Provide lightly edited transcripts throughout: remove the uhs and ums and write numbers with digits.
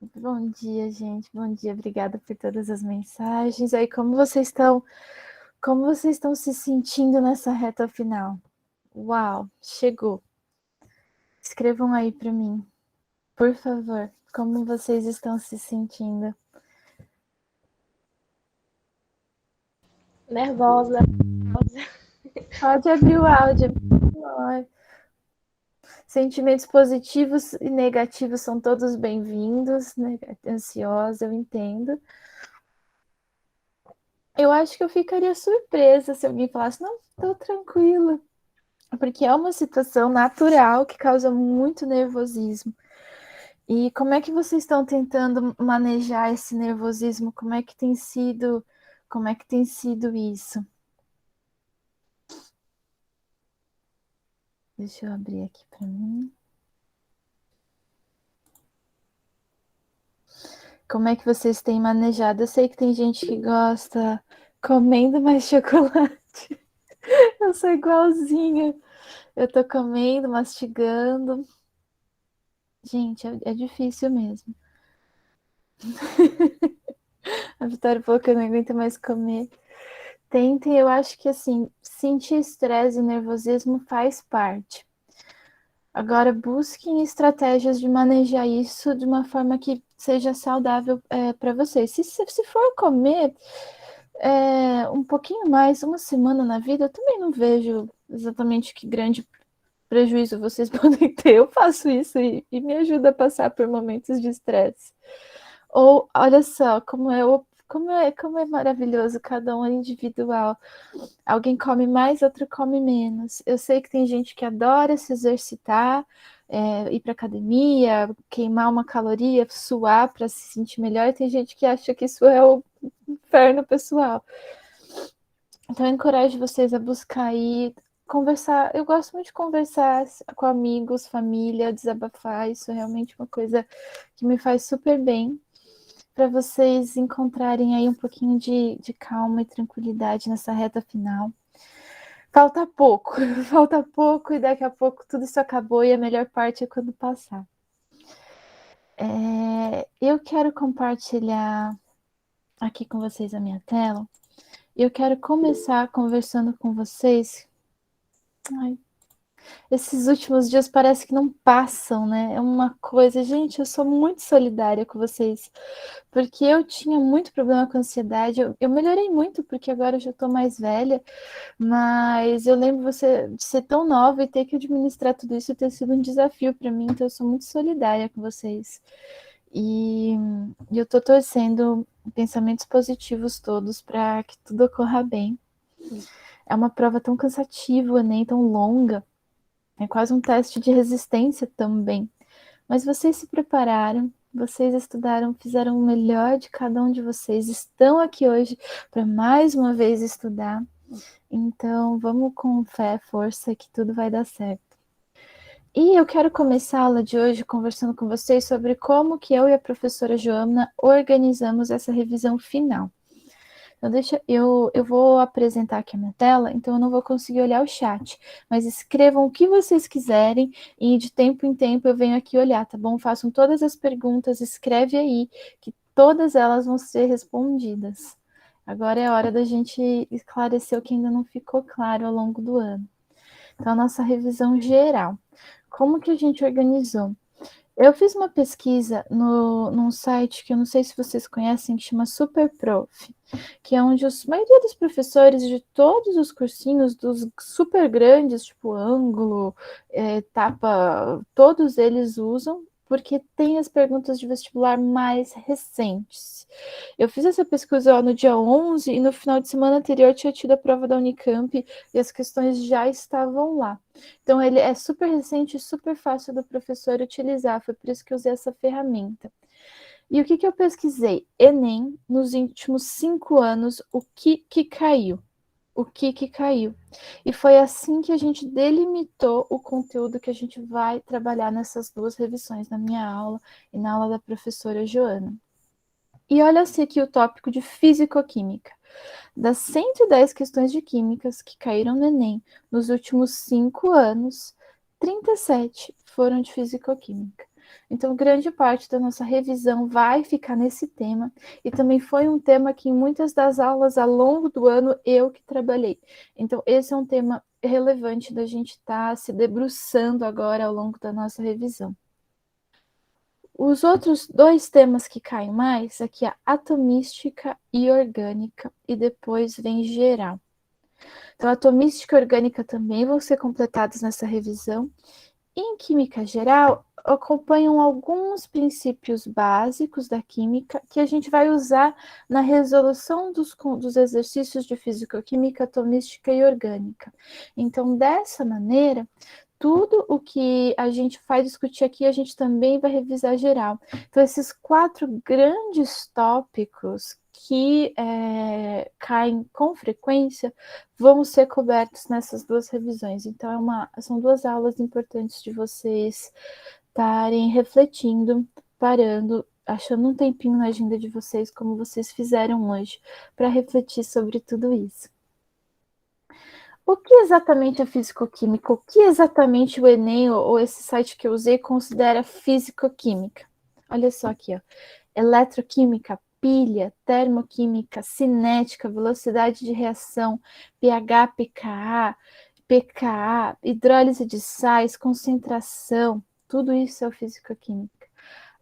Bom dia, gente. Bom dia. Obrigada por todas as mensagens. Aí, como vocês estão? Como vocês estão se sentindo nessa reta final? Uau, chegou. Escrevam aí para mim, por favor. Como vocês estão se sentindo? Nervosa. Pode abrir o áudio. Sentimentos positivos e negativos são todos bem-vindos. Ansiosa, eu entendo. Eu acho que eu ficaria surpresa se alguém falasse, não, tô tranquila. Porque é uma situação natural que causa muito nervosismo. E como é que vocês estão tentando manejar esse nervosismo? Como é que tem sido isso? Deixa eu abrir aqui para mim. Como é que vocês têm manejado? Eu sei que tem gente que gosta comendo mais chocolate. Eu sou igualzinha. Eu tô comendo, mastigando. Gente, é difícil mesmo. A Vitória falou que eu não aguento mais comer. Tentem, eu acho que assim, sentir estresse e nervosismo faz parte. Agora, busquem estratégias de manejar isso de uma forma que seja saudável para vocês. Se for comer um pouquinho mais, uma semana na vida, eu também não vejo exatamente que grande prejuízo vocês podem ter. Eu faço isso e me ajuda a passar por momentos de estresse. Ou, olha só, como é maravilhoso, cada um é individual. Alguém come mais, outro come menos. Eu sei que tem gente que adora se exercitar, ir para academia, queimar uma caloria, suar para se sentir melhor. E tem gente que acha que isso é o inferno pessoal. Então, eu encorajo vocês a buscar aí, conversar. Eu gosto muito de conversar com amigos, família, desabafar. Isso é realmente uma coisa que me faz super bem, para vocês encontrarem aí um pouquinho de calma e tranquilidade nessa reta final. Falta pouco, falta pouco e daqui a pouco tudo isso acabou e a melhor parte é quando passar. Eu quero compartilhar aqui com vocês a minha tela. Eu quero começar conversando com vocês. Ai, esses últimos dias parece que não passam, né? É uma coisa, gente, eu sou muito solidária com vocês, porque eu tinha muito problema com ansiedade. Eu melhorei muito, porque agora eu já tô mais velha, mas eu lembro você de ser tão nova e ter que administrar tudo isso ter sido um desafio para mim, então eu sou muito solidária com vocês. E eu tô torcendo pensamentos positivos todos para que tudo ocorra bem. É uma prova tão cansativa, nem tão longa. É quase um teste de resistência também. Mas vocês se prepararam, vocês estudaram, fizeram o melhor de cada um de vocês, estão aqui hoje para mais uma vez estudar. Então, vamos com fé, força, que tudo vai dar certo. E eu quero começar a aula de hoje conversando com vocês sobre como que eu e a professora Joana organizamos essa revisão final. Então, eu vou apresentar aqui a minha tela, então eu não vou conseguir olhar o chat, mas escrevam o que vocês quiserem e de tempo em tempo eu venho aqui olhar, tá bom? Façam todas as perguntas, escreve aí, que todas elas vão ser respondidas. Agora é a hora da gente esclarecer o que ainda não ficou claro ao longo do ano. Então, a nossa revisão geral. Como que a gente organizou? Eu fiz uma pesquisa num site que eu não sei se vocês conhecem, que chama SuperProf, que é onde a maioria dos professores de todos os cursinhos, dos super grandes, tipo Ângulo, Tapa, todos eles usam, porque tem as perguntas de vestibular mais recentes. Eu fiz essa pesquisa no dia 11 e no final de semana anterior tinha tido a prova da Unicamp e as questões já estavam lá. Então, ele é super recente e super fácil do professor utilizar, foi por isso que eu usei essa ferramenta. E o que eu pesquisei? Enem, nos últimos 5 anos, o que caiu? O que caiu? E foi assim que a gente delimitou o conteúdo que a gente vai trabalhar nessas duas revisões, na minha aula e na aula da professora Joana. E olha-se aqui o tópico de físico-química. Das 110 questões de químicas que caíram no Enem nos últimos 5 anos, 37 foram de físico-química. Então, grande parte da nossa revisão vai ficar nesse tema, e também foi um tema que em muitas das aulas ao longo do ano eu que trabalhei. Então, esse é um tema relevante da gente estar se debruçando agora ao longo da nossa revisão. Os outros 2 temas que caem mais aqui é atomística e orgânica, e depois vem geral. Então, atomística e orgânica também vão ser completados nessa revisão. Em química geral, acompanham alguns princípios básicos da química que a gente vai usar na resolução dos exercícios de físico-química, atomística e orgânica. Então, dessa maneira, tudo o que a gente vai discutir aqui, a gente também vai revisar geral. Então, esses 4 grandes tópicos que caem com frequência vão ser cobertos nessas 2 revisões. Então, são 2 aulas importantes de vocês estarem refletindo, parando, achando um tempinho na agenda de vocês, como vocês fizeram hoje, para refletir sobre tudo isso. O que exatamente é físico-química? O que exatamente o Enem ou esse site que eu usei considera físico-química? Olha só aqui, ó. Eletroquímica, pilha, termoquímica, cinética, velocidade de reação, pH, pKa, hidrólise de sais, concentração, tudo isso é o físico-química.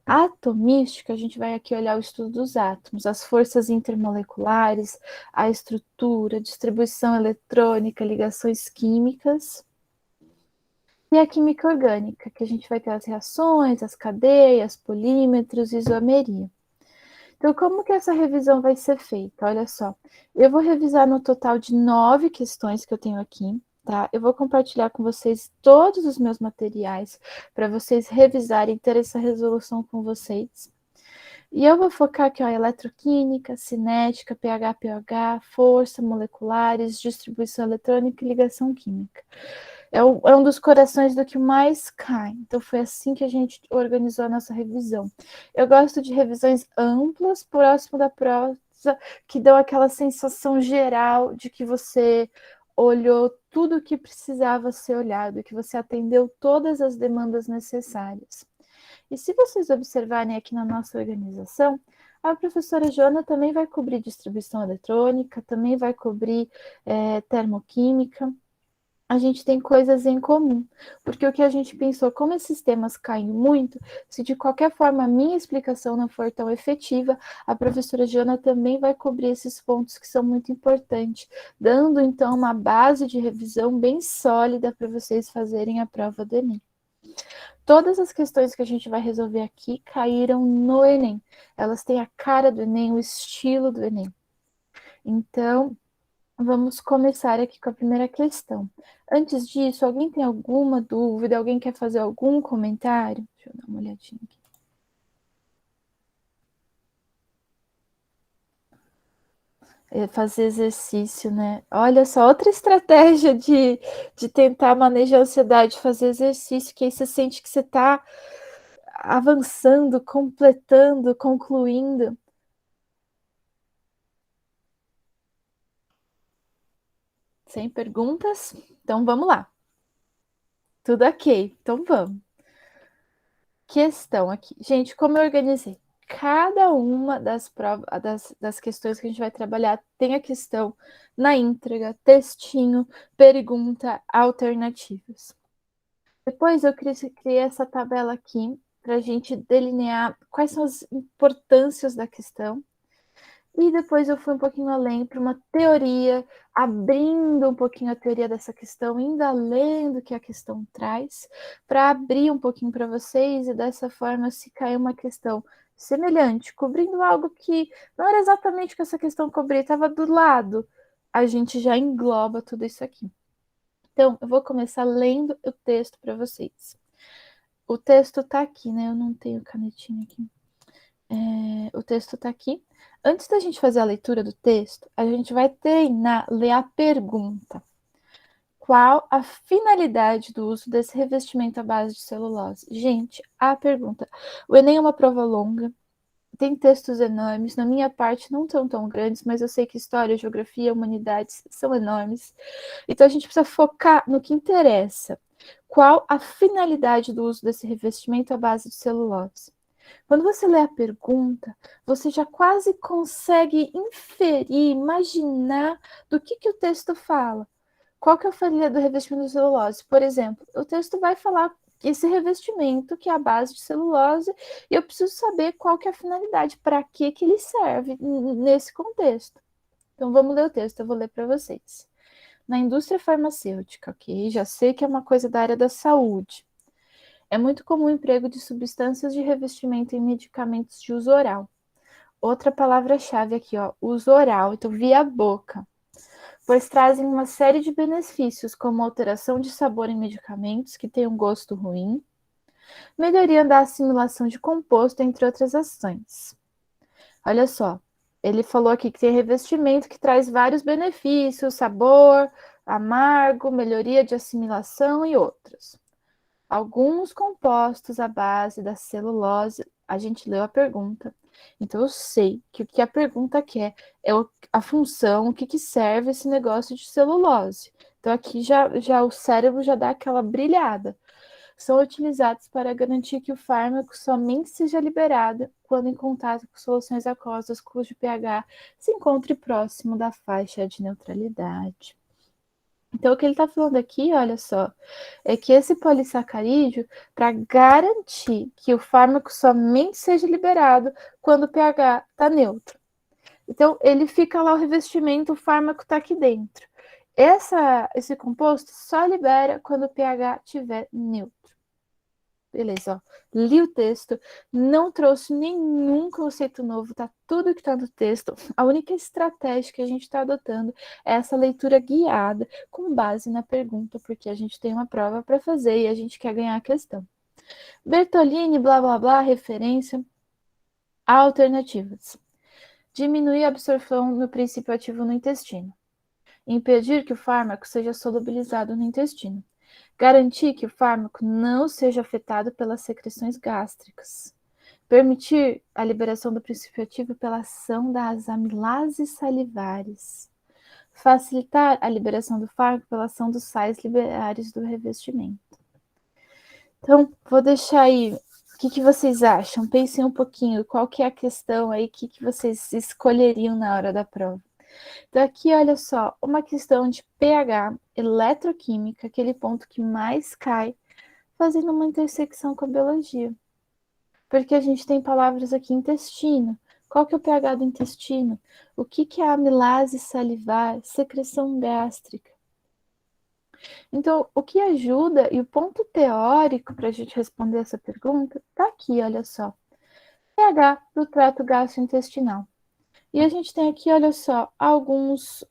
Atomística, a gente vai aqui olhar o estudo dos átomos, as forças intermoleculares, a estrutura, distribuição eletrônica, ligações químicas. E a química orgânica, que a gente vai ter as reações, as cadeias, polímetros, isomeria. Então, como que essa revisão vai ser feita? Olha só, eu vou revisar no total de 9 questões que eu tenho aqui, tá? Eu vou compartilhar com vocês todos os meus materiais para vocês revisarem, ter essa resolução com vocês. E eu vou focar aqui, ó, eletroquímica, cinética, pH, força, moleculares, distribuição eletrônica e ligação química. É um dos corações do que mais cai. Então, foi assim que a gente organizou a nossa revisão. Eu gosto de revisões amplas, próximo da prosa, que dão aquela sensação geral de que você olhou tudo o que precisava ser olhado, que você atendeu todas as demandas necessárias. E se vocês observarem aqui na nossa organização, a professora Joana também vai cobrir distribuição eletrônica, também vai cobrir termoquímica. A gente tem coisas em comum, porque o que a gente pensou, como esses temas caem muito, se de qualquer forma a minha explicação não for tão efetiva, a professora Joana também vai cobrir esses pontos que são muito importantes, dando então uma base de revisão bem sólida para vocês fazerem a prova do Enem. Todas as questões que a gente vai resolver aqui caíram no Enem. Elas têm a cara do Enem, o estilo do Enem. Então, vamos começar aqui com a primeira questão. Antes disso, alguém tem alguma dúvida? Alguém quer fazer algum comentário? Deixa eu dar uma olhadinha aqui. Fazer exercício, né? Olha só, outra estratégia de tentar manejar a ansiedade, fazer exercício, que aí você sente que você está avançando, completando, concluindo. Sem perguntas? Então vamos lá. Tudo ok, então vamos. Questão aqui. Gente, como eu organizei? Cada uma das provas, das questões que a gente vai trabalhar tem a questão na íntegra, textinho, pergunta, alternativas. Depois eu criei essa tabela aqui para a gente delinear quais são as importâncias da questão. E depois eu fui um pouquinho além para uma teoria, abrindo um pouquinho a teoria dessa questão, ainda lendo o que a questão traz, para abrir um pouquinho para vocês e dessa forma, se cair uma questão semelhante, cobrindo algo que não era exatamente o que essa questão cobria, estava do lado, a gente já engloba tudo isso aqui. Então, eu vou começar lendo o texto para vocês. O texto está aqui, né? Eu não tenho canetinha aqui. O texto está aqui. Antes da gente fazer a leitura do texto, a gente vai treinar, ler a pergunta. Qual a finalidade do uso desse revestimento à base de celulose? Gente, a pergunta. O Enem é uma prova longa, tem textos enormes. Na minha parte, não são tão grandes, mas eu sei que história, geografia, humanidades são enormes. Então, a gente precisa focar no que interessa. qual a finalidade do uso desse revestimento à base de celulose. Quando você lê a pergunta, você já quase consegue inferir, imaginar do que o texto fala. Qual que é a finalidade do revestimento de celulose? Por exemplo, o texto vai falar esse revestimento que é a base de celulose e eu preciso saber qual que é a finalidade, para que ele serve nesse contexto. Então vamos ler o texto, eu vou ler para vocês. Na indústria farmacêutica, ok? Já sei que é uma coisa da área da saúde. É muito comum o emprego de substâncias de revestimento em medicamentos de uso oral. Outra palavra-chave aqui, ó, uso oral, então via boca, pois trazem uma série de benefícios, como alteração de sabor em medicamentos que têm um gosto ruim, melhoria da assimilação de composto, entre outras ações. Olha só, ele falou aqui que tem revestimento que traz vários benefícios, sabor, amargo, melhoria de assimilação e outros. Alguns compostos à base da celulose, a gente leu a pergunta, então eu sei que o que a pergunta quer é a função, o que serve esse negócio de celulose. Então aqui já o cérebro já dá aquela brilhada. São utilizados para garantir que o fármaco somente seja liberado quando em contato com soluções aquosas cujo pH se encontre próximo da faixa de neutralidade. Então, o que ele está falando aqui, olha só, é que esse polissacarídeo, para garantir que o fármaco somente seja liberado quando o pH está neutro. Então, ele fica lá o revestimento, o fármaco está aqui dentro. Esse composto só libera quando o pH estiver neutro. Beleza, ó. Li o texto, não trouxe nenhum conceito novo, tá tudo que tá no texto. A única estratégia que a gente está adotando é essa leitura guiada com base na pergunta, porque a gente tem uma prova para fazer e a gente quer ganhar a questão. Bertolini, blá blá blá, referência a alternativas. Diminuir a absorção no princípio ativo no intestino. Impedir que o fármaco seja solubilizado no intestino. Garantir que o fármaco não seja afetado pelas secreções gástricas. Permitir a liberação do princípio ativo pela ação das amilases salivares. Facilitar a liberação do fármaco pela ação dos sais lineares do revestimento. Então, vou deixar aí. O que vocês acham? Pensem um pouquinho. Qual que é a questão aí? O que vocês escolheriam na hora da prova? Então, aqui, olha só, uma questão de pH, eletroquímica, aquele ponto que mais cai, fazendo uma intersecção com a biologia. Porque a gente tem palavras aqui, intestino. Qual que é o pH do intestino? O que é a amilase salivar? Secreção gástrica. Então, o que ajuda, e o ponto teórico para a gente responder essa pergunta, está aqui, olha só. pH do trato gastrointestinal. E a gente tem aqui, olha só, alguns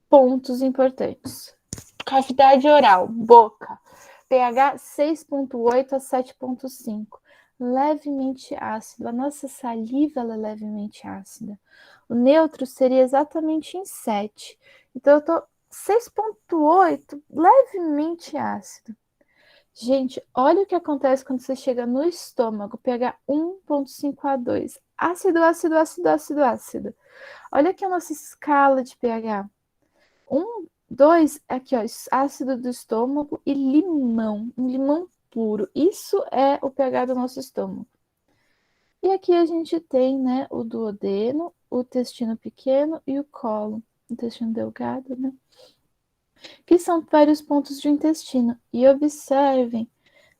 pontos importantes. Cavidade oral, boca, pH 6,8 a 7,5, levemente ácido. A nossa saliva ela é levemente ácida. O neutro seria exatamente em 7. Então, eu estou 6,8, levemente ácido. Gente, olha o que acontece quando você chega no estômago, pH 1,5 a 2. Ácido, ácido, ácido, ácido, ácido. Olha aqui a nossa escala de pH. 2, aqui, ó, ácido do estômago e limão, um limão puro. Isso é o pH do nosso estômago. E aqui a gente tem, né, o duodeno, o intestino pequeno e o cólon, intestino delgado, né? Que são vários pontos de intestino. E observem,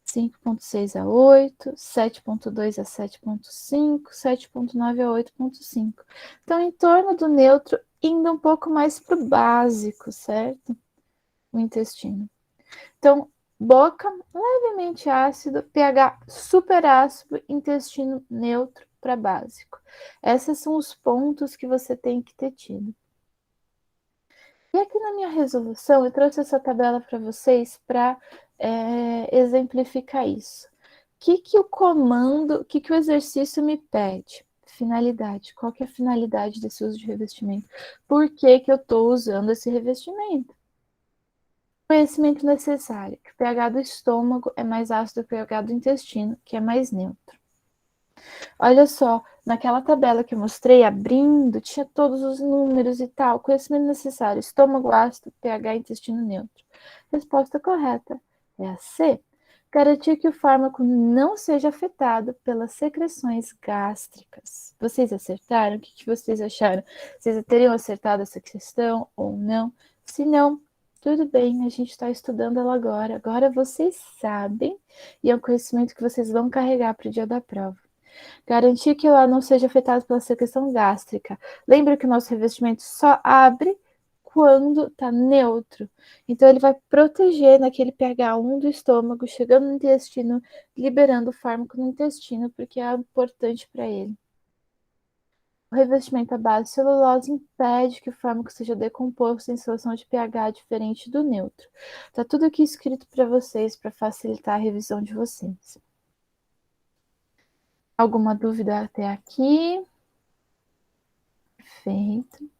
5,6 a 8, 7,2 a 7,5, 7,9 a 8,5. Então, em torno do neutro, indo um pouco mais para o básico, certo? O intestino. Então, boca levemente ácido, pH super ácido, intestino neutro para básico. Esses são os pontos que você tem que ter tido. E aqui na minha resolução, eu trouxe essa tabela para vocês para exemplificar isso. O que o comando, o que o exercício me pede? Finalidade. Qual que é a finalidade desse uso de revestimento? Por que eu estou usando esse revestimento? Conhecimento necessário, que o pH do estômago é mais ácido que o pH do intestino, que é mais neutro. Olha só, naquela tabela que eu mostrei, abrindo, tinha todos os números e tal. Conhecimento necessário, estômago ácido, pH intestino neutro. Resposta correta, É a C. Garantir que o fármaco não seja afetado pelas secreções gástricas. Vocês acertaram? O que vocês acharam? Vocês teriam acertado essa questão ou não? Se não, tudo bem, a gente está estudando ela agora. Agora vocês sabem e é um conhecimento que vocês vão carregar para o dia da prova. Garantir que ela não seja afetada pela secreção gástrica. Lembra que o nosso revestimento só abre quando está neutro. Então, ele vai proteger naquele pH 1 do estômago, chegando no intestino, liberando o fármaco no intestino, porque é importante para ele. O revestimento à base de celulose impede que o fármaco seja decomposto em solução de pH diferente do neutro. Está tudo aqui escrito para vocês, para facilitar a revisão de vocês. Alguma dúvida até aqui? Perfeito.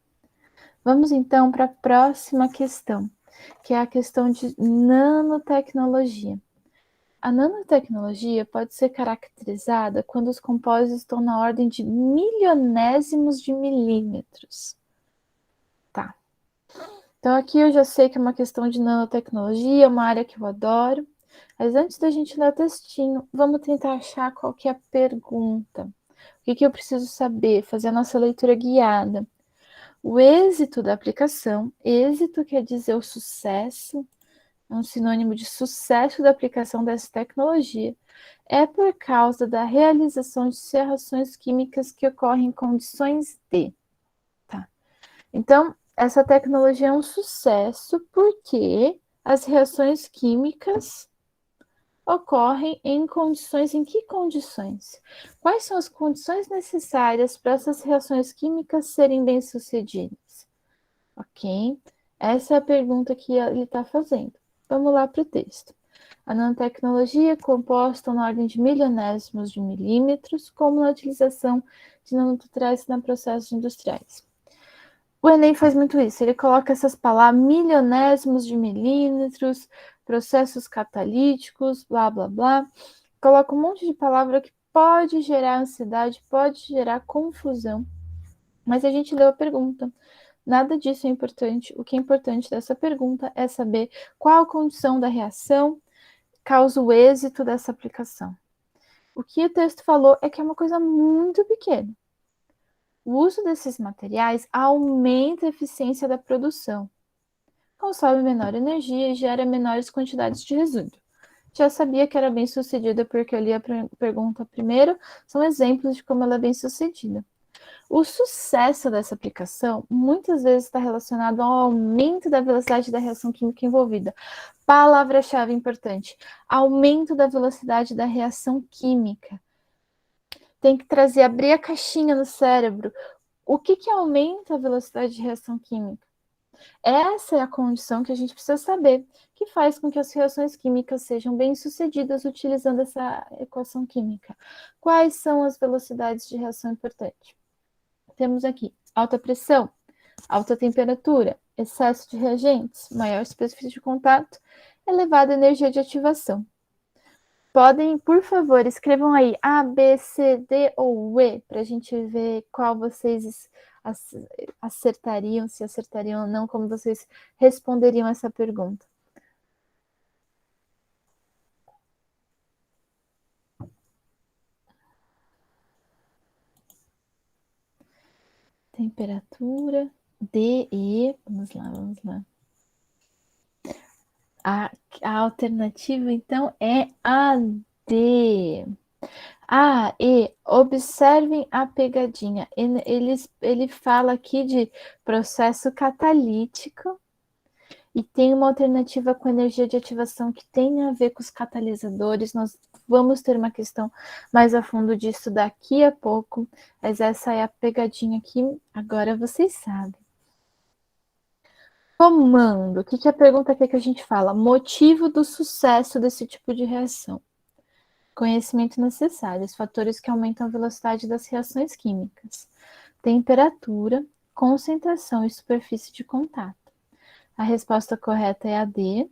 Vamos então para a próxima questão, que é a questão de nanotecnologia. A nanotecnologia pode ser caracterizada quando os compósitos estão na ordem de milionésimos de milímetros. Tá. Então aqui eu já sei que é uma questão de nanotecnologia, uma área que eu adoro. Mas antes da gente ler o textinho, vamos tentar achar qual que é a pergunta. O que eu preciso saber? Fazer a nossa leitura guiada. O êxito da aplicação, êxito quer dizer o sucesso, é um sinônimo de sucesso da aplicação dessa tecnologia, é por causa da realização de reações químicas que ocorrem em condições de. Tá. Então, essa tecnologia é um sucesso porque as reações químicas ocorrem em que condições? Quais são as condições necessárias para essas reações químicas serem bem-sucedidas? Ok? Essa é a pergunta que ele está fazendo. Vamos lá para o texto. A nanotecnologia é composta na ordem de milionésimos de milímetros, como na utilização de nanomateriais na processos industriais. O Enem faz muito isso, ele coloca essas palavras, milionésimos de milímetros, processos catalíticos, blá, blá, blá. Coloca um monte de palavra que pode gerar ansiedade, pode gerar confusão. Mas a gente leu a pergunta. Nada disso é importante. O que é importante dessa pergunta é saber qual a condição da reação causa o êxito dessa aplicação. O que o texto falou é que é uma coisa muito pequena. O uso desses materiais aumenta a eficiência da produção, consome menor energia e gera menores quantidades de resíduo. Já sabia que era bem sucedida porque eu li a pergunta primeiro, são exemplos de como ela é bem sucedida. O sucesso dessa aplicação muitas vezes está relacionado ao aumento da velocidade da reação química envolvida. Palavra-chave importante: aumento da velocidade da reação química. Tem que trazer, abrir a caixinha no cérebro. O que aumenta a velocidade de reação química? Essa é a condição que a gente precisa saber, que faz com que as reações químicas sejam bem-sucedidas utilizando essa equação química. Quais são as velocidades de reação importantes? Temos aqui alta pressão, alta temperatura, excesso de reagentes, maior superfície de contato, elevada energia de ativação. Podem, por favor, escrevam aí A, B, C, D ou E, para a gente ver qual vocês acertariam, se acertariam ou não, como vocês responderiam essa pergunta. Temperatura, D, E, vamos lá, vamos lá. A alternativa, então, é a D. Observem a pegadinha. Ele fala aqui de processo catalítico e tem uma alternativa com energia de ativação que tem a ver com os catalisadores. Nós vamos ter uma questão mais a fundo disso daqui a pouco, mas essa é a pegadinha aqui. Agora vocês sabem. Comando. O que é a pergunta aqui que a gente fala? Motivo do sucesso desse tipo de reação. Conhecimento necessário, os fatores que aumentam a velocidade das reações químicas. Temperatura, concentração e superfície de contato. A resposta correta é a D.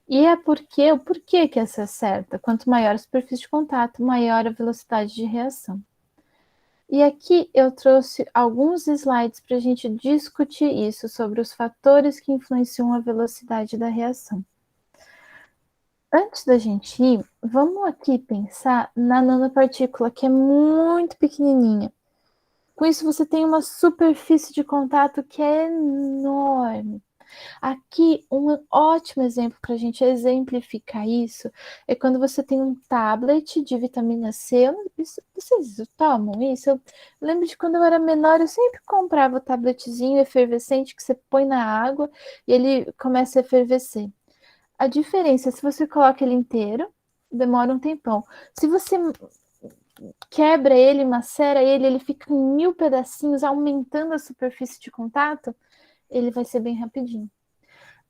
E é o porquê que essa é certa. Quanto maior a superfície de contato, maior a velocidade de reação. E aqui eu trouxe alguns slides para a gente discutir isso, sobre os fatores que influenciam a velocidade da reação. Antes da gente ir, vamos aqui pensar na nanopartícula, que é muito pequenininha. Com isso, você tem uma superfície de contato que é enorme. Aqui, um ótimo exemplo para a gente exemplificar isso é quando você tem um tablet de vitamina C. Vocês tomam isso? Eu lembro de quando eu era menor, eu sempre comprava o tabletzinho efervescente que você põe na água e ele começa a efervescer. A diferença, se você coloca ele inteiro, demora um tempão. Se você quebra ele, macera ele, ele fica em 1000 pedacinhos, aumentando a superfície de contato, ele vai ser bem rapidinho.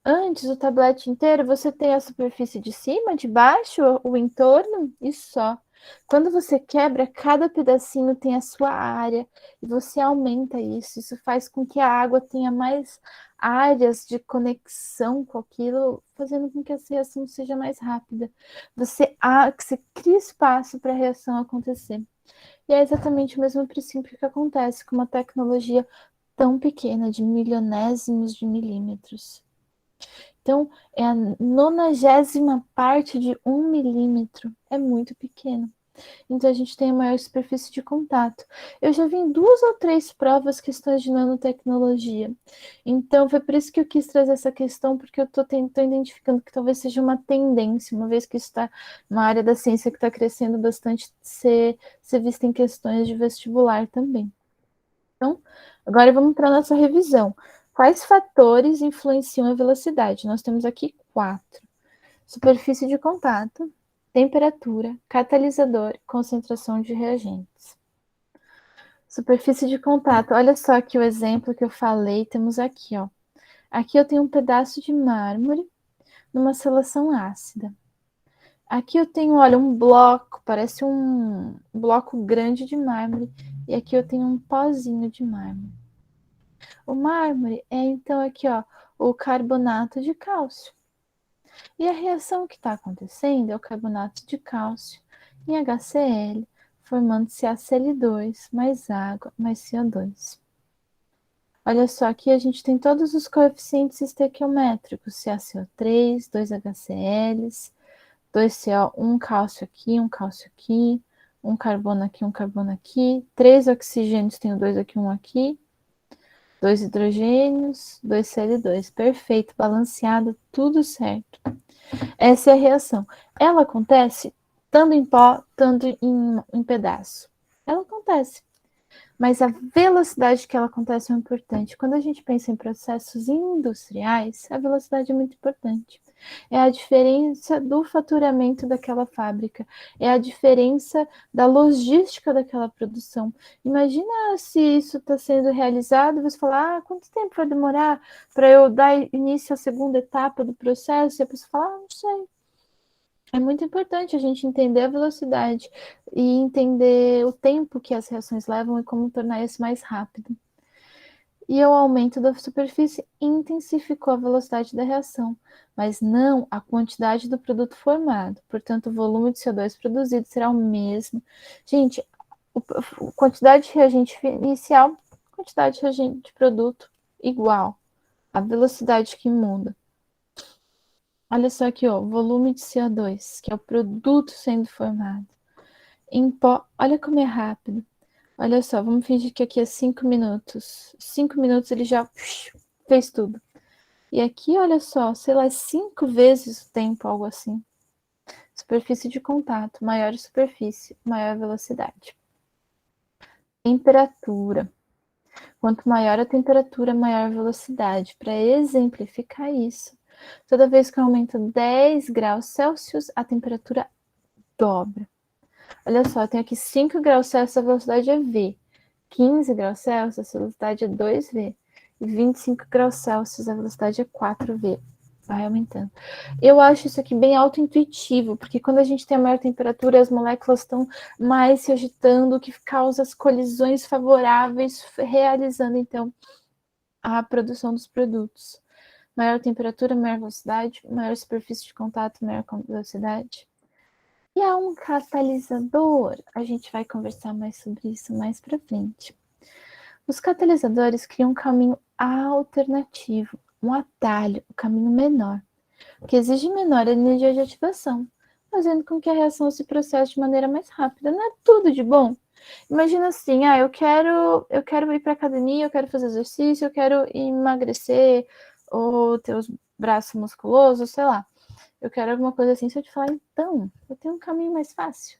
Antes, o tablete inteiro, você tem a superfície de cima, de baixo, o entorno e só. Quando você quebra, cada pedacinho tem a sua área e você aumenta isso. Isso faz com que a água tenha mais áreas de conexão com aquilo, fazendo com que a reação seja mais rápida. Você cria espaço para a reação acontecer. E é exatamente o mesmo princípio que acontece com uma tecnologia tão pequena, de milionésimos de milímetros. Então, é a 90ª parte de 1 milímetro. É muito pequeno. Então, a gente tem a maior superfície de contato. Eu já vi em 2 ou 3 provas questões de nanotecnologia. Então, foi por isso que eu quis trazer essa questão, porque eu estou identificando que talvez seja uma tendência, uma vez que isso está uma área da ciência que está crescendo bastante, ser vista em questões de vestibular também. Então, agora vamos para a nossa revisão. Quais fatores influenciam a velocidade? Nós temos aqui 4: superfície de contato, temperatura, catalisador, concentração de reagentes. Superfície de contato, olha só aqui o exemplo que eu falei, temos aqui, ó. Aqui eu tenho um pedaço de mármore numa solução ácida. Aqui eu tenho, olha, um bloco, parece um bloco grande de mármore, e aqui eu tenho um pozinho de mármore. O mármore é, então, aqui, ó, o carbonato de cálcio. E a reação que está acontecendo é o carbonato de cálcio em HCl, formando CaCl2 mais água mais CO2. Olha só, aqui a gente tem todos os coeficientes estequiométricos: CaCO3, 2HCl, 2CO, um cálcio aqui, um carbono aqui, 3 oxigênios, tenho 2 aqui, 1 aqui, 2 hidrogênios, 2 Cl2. Perfeito, balanceado, tudo certo. Essa é a reação. Ela acontece tanto em pó, tanto em pedaço. Ela acontece. Mas a velocidade que ela acontece é importante. Quando a gente pensa em processos industriais, a velocidade é muito importante. É a diferença do faturamento daquela fábrica, é a diferença da logística daquela produção. Imagina se isso está sendo realizado, você falar, quanto tempo vai demorar para eu dar início à segunda etapa do processo? E a pessoa fala, não sei. É muito importante a gente entender a velocidade e entender o tempo que as reações levam e como tornar isso mais rápido. E o aumento da superfície intensificou a velocidade da reação, mas não a quantidade do produto formado. Portanto, o volume de CO2 produzido será o mesmo. Gente, a quantidade de reagente inicial, quantidade de reagente de produto igual. A velocidade que muda. Olha só aqui, ó, volume de CO2, que é o produto sendo formado. Em pó, olha como é rápido. Olha só, vamos fingir que aqui é 5 minutos. 5 minutos ele já fez tudo. E aqui, olha só, sei lá, 5 vezes o tempo, algo assim. Superfície de contato, maior superfície, maior velocidade. Temperatura. Quanto maior a temperatura, maior a velocidade. Para exemplificar isso, toda vez que aumenta 10 graus Celsius, a temperatura dobra. Olha só, eu tenho aqui 5 graus Celsius, a velocidade é V. 15 graus Celsius, a velocidade é 2V. E 25 graus Celsius, a velocidade é 4V. Vai aumentando. Eu acho isso aqui bem autointuitivo, porque quando a gente tem a maior temperatura, as moléculas estão mais se agitando, o que causa as colisões favoráveis, realizando, então, a produção dos produtos. Maior temperatura, maior velocidade, maior superfície de contato, maior velocidade. E há um catalisador, a gente vai conversar mais sobre isso mais para frente. Os catalisadores criam um caminho alternativo, um atalho, um caminho menor. que exige menor energia de ativação, fazendo com que a reação se processe de maneira mais rápida. Não é tudo de bom? Imagina assim, eu quero ir para academia, eu quero fazer exercício, eu quero emagrecer ou ter os braços musculosos, sei lá. Eu quero alguma coisa assim. Se eu te falar, então, eu tenho um caminho mais fácil.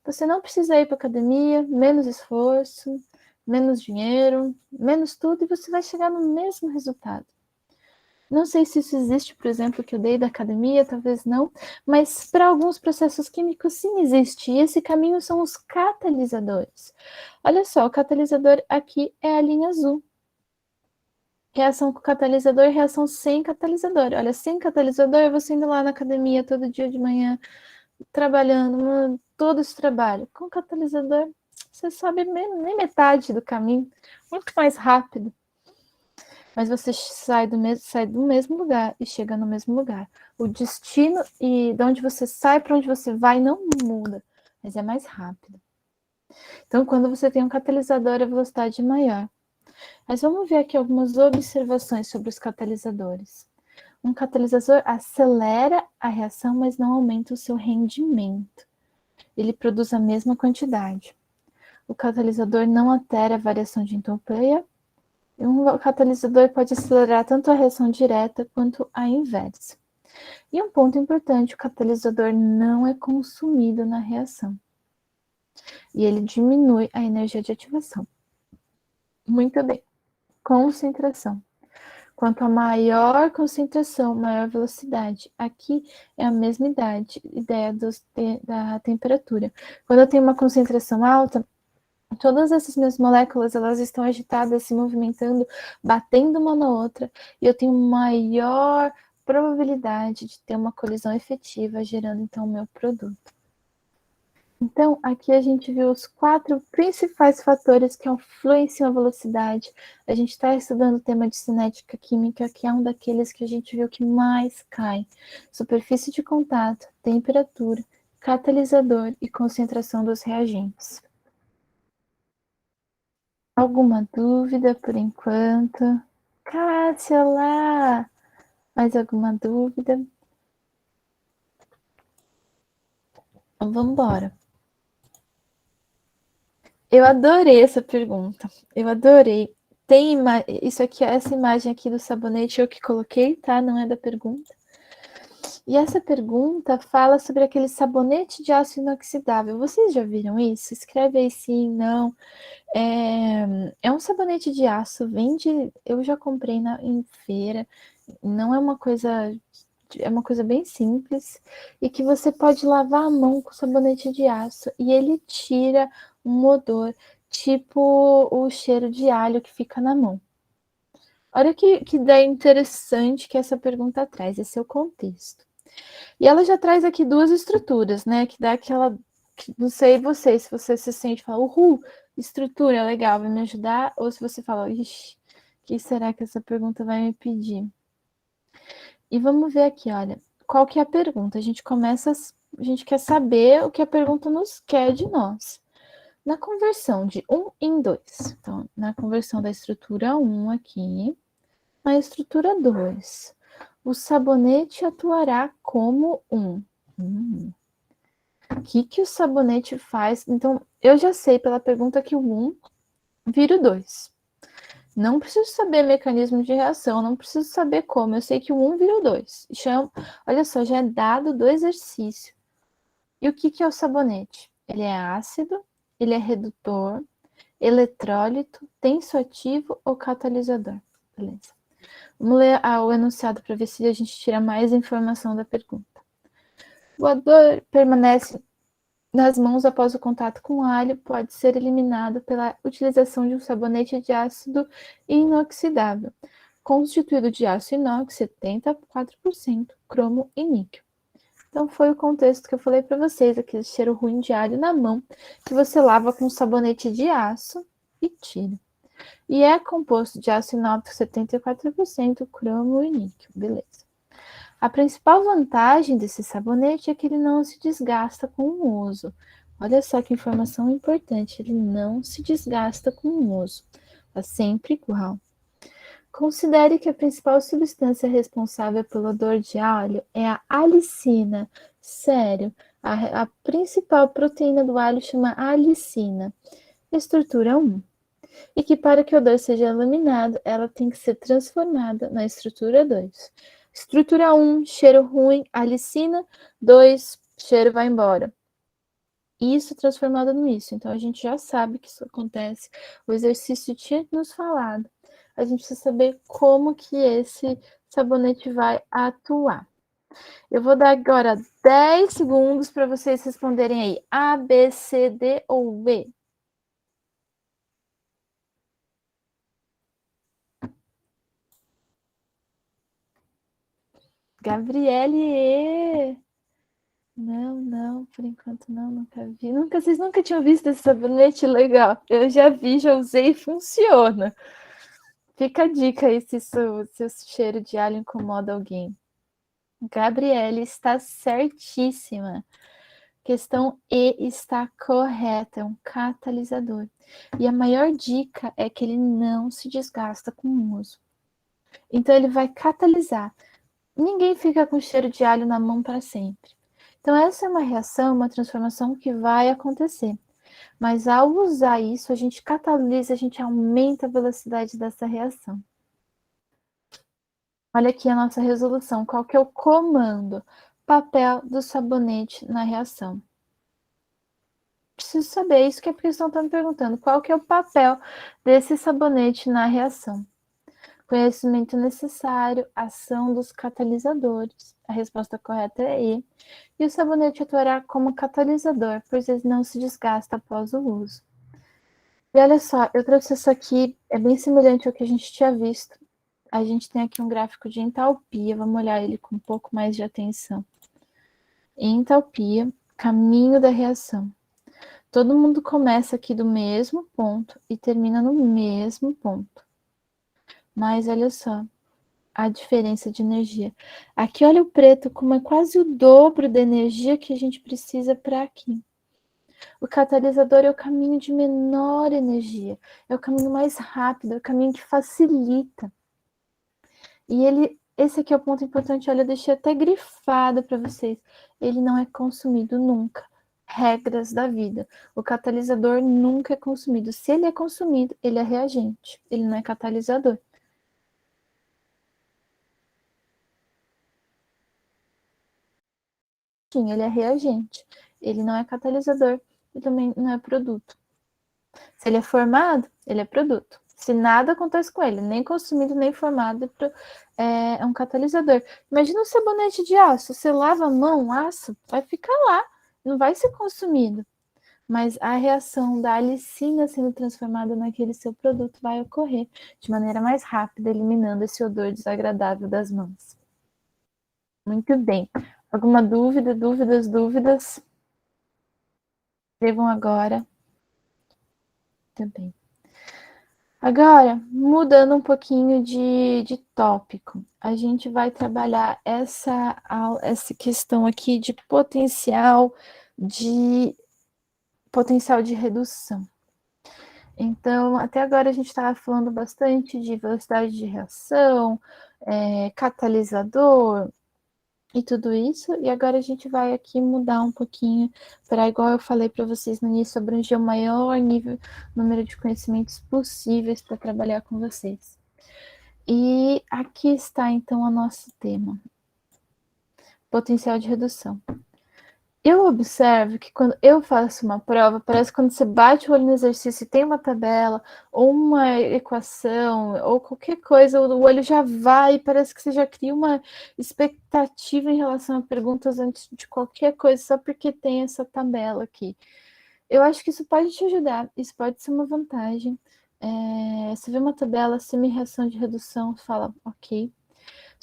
Você não precisa ir para academia, menos esforço, menos dinheiro, menos tudo, e você vai chegar no mesmo resultado. Não sei se isso existe, por exemplo, que eu dei da academia, talvez não, mas para alguns processos químicos sim existe, e esse caminho são os catalisadores. Olha só, o catalisador aqui é a linha azul. Reação com catalisador, reação sem catalisador. Olha, sem catalisador, você indo lá na academia todo dia de manhã, trabalhando, todo esse trabalho. Com catalisador, você sabe nem metade do caminho, muito mais rápido. Mas você sai do mesmo lugar e chega no mesmo lugar. O destino e de onde você sai para onde você vai não muda, mas é mais rápido. Então, quando você tem um catalisador, a velocidade é maior. Mas vamos ver aqui algumas observações sobre os catalisadores. Um catalisador acelera a reação, mas não aumenta o seu rendimento. Ele produz a mesma quantidade. O catalisador não altera a variação de entropia. E um catalisador pode acelerar tanto a reação direta quanto a inversa. E um ponto importante, o catalisador não é consumido na reação. E ele diminui a energia de ativação. Muito bem. Concentração. Quanto a maior concentração, maior velocidade. Aqui é a mesma ideia da temperatura. Quando eu tenho uma concentração alta, todas essas minhas moléculas, elas estão agitadas, se movimentando, batendo uma na outra, e eu tenho maior probabilidade de ter uma colisão efetiva, gerando então o meu produto. Então, aqui a gente viu os 4 principais fatores que influenciam a velocidade. A gente está estudando o tema de cinética química, que é um daqueles que a gente viu que mais cai. Superfície de contato, temperatura, catalisador e concentração dos reagentes. Alguma dúvida por enquanto? Kátia, lá! Mais alguma dúvida? Então, vamos embora. Eu adorei essa pergunta. Eu adorei. Tem isso aqui, essa imagem aqui do sabonete eu que coloquei, tá? Não é da pergunta. E essa pergunta fala sobre aquele sabonete de aço inoxidável. Vocês já viram isso? Escreve aí sim, não. É um sabonete de aço, vende. Eu já comprei em feira. Não é uma coisa. É uma coisa bem simples e que você pode lavar a mão com sabonete de aço e ele tira um odor, tipo o cheiro de alho que fica na mão. Olha que ideia interessante que essa pergunta traz, esse é o contexto. E ela já traz aqui 2 estruturas, né? Que dá aquela. Não sei você, se você se sente e fala, estrutura legal, vai me ajudar, ou se você fala, ixi, o que será que essa pergunta vai me pedir? E vamos ver aqui, olha, qual que é a pergunta? A gente quer saber o que a pergunta nos quer de nós. Na conversão de 1 em 2, então, na conversão da estrutura 1 aqui, na estrutura 2, o sabonete atuará como 1. O que o sabonete faz? Então, eu já sei pela pergunta que o 1 vira o 2. Não preciso saber mecanismo de reação, não preciso saber como. Eu sei que o 1 vira o 2. Olha só, já é dado do exercício. E o que é o sabonete? Ele é ácido, ele é redutor, eletrólito, tensoativo ou catalisador. Beleza. Vamos ler o enunciado para ver se a gente tira mais informação da pergunta. O odor permanece nas mãos após o contato com alho, pode ser eliminado pela utilização de um sabonete de ácido inoxidável, constituído de aço inox 74%, cromo e níquel. Então foi o contexto que eu falei para vocês, aquele cheiro ruim de alho na mão, que você lava com sabonete de aço e tira. E é composto de aço inox 74%, cromo e níquel, beleza. A principal vantagem desse sabonete é que ele não se desgasta com o uso. Olha só que informação importante, ele não se desgasta com o uso. Tá sempre igual. Considere que a principal substância responsável pelo odor de alho é a alicina. Sério, a principal proteína do alho chama alicina. Estrutura 1. E que para que o odor seja eliminado, ela tem que ser transformada na estrutura 2. Estrutura 1, cheiro ruim, alicina. 2, cheiro vai embora. Isso transformado no isso. Então a gente já sabe que isso acontece. O exercício tinha nos falado. A gente precisa saber como que esse sabonete vai atuar. Eu vou dar agora 10 segundos para vocês responderem aí. A, B, C, D ou B? Gabriele! Não, por enquanto não, nunca vi. Vocês nunca tinham visto esse sabonete legal? Eu já vi, já usei e funciona. Fica a dica aí se seu cheiro de alho incomoda alguém. Gabriele está certíssima. Questão E está correta, é um catalisador. E a maior dica é que ele não se desgasta com o uso. Então ele vai catalisar. Ninguém fica com cheiro de alho na mão para sempre. Então essa é uma reação, uma transformação que vai acontecer. Mas ao usar isso, a gente catalisa, a gente aumenta a velocidade dessa reação. Olha aqui a nossa resolução. Qual que é o comando? Papel do sabonete na reação. Preciso saber, isso que a questão está me perguntando. Qual que é o papel desse sabonete na reação? Conhecimento necessário, ação dos catalisadores. A resposta correta é E. E o sabonete atuará como catalisador, pois ele não se desgasta após o uso. E olha só, eu trouxe isso aqui, é bem semelhante ao que a gente tinha visto. A gente tem aqui um gráfico de entalpia, vamos olhar ele com um pouco mais de atenção. Entalpia, caminho da reação. Todo mundo começa aqui do mesmo ponto e termina no mesmo ponto. Mas olha só a diferença de energia. Aqui olha o preto como é quase o dobro da energia que a gente precisa para aqui. O catalisador é o caminho de menor energia, é o caminho mais rápido, é o caminho que facilita. E esse aqui é o ponto importante, olha, eu deixei até grifado para vocês. Ele não é consumido nunca. Regras da vida. O catalisador nunca é consumido. Se ele é consumido, ele é reagente. Ele não é catalisador. Sim, ele é reagente. Ele não é catalisador e também não é produto. Se ele é formado, ele é produto. Se nada acontece com ele, nem consumido, nem formado, é um catalisador. Imagina um sabonete de aço. Você lava a mão, aço, vai ficar lá, não vai ser consumido. Mas a reação da alicina sendo transformada naquele seu produto vai ocorrer de maneira mais rápida, eliminando esse odor desagradável das mãos. Muito bem. Alguma dúvida? Dúvidas? Escrevam agora. Muito bem. Agora, mudando um pouquinho de tópico, a gente vai trabalhar essa questão aqui de potencial de redução. Então, até agora a gente estava falando bastante de velocidade de reação, catalisador e tudo isso, e agora a gente vai aqui mudar um pouquinho para, igual eu falei para vocês no início, abranger o maior número de conhecimentos possíveis para trabalhar com vocês. E aqui está então o nosso tema: potencial de redução. Eu observo que quando eu faço uma prova, parece que quando você bate o olho no exercício e tem uma tabela, ou uma equação, ou qualquer coisa, o olho já vai, parece que você já cria uma expectativa em relação a perguntas antes de qualquer coisa, só porque tem essa tabela aqui. Eu acho que isso pode te ajudar, isso pode ser uma vantagem. Você vê uma tabela, semi-reação de redução, fala, ok.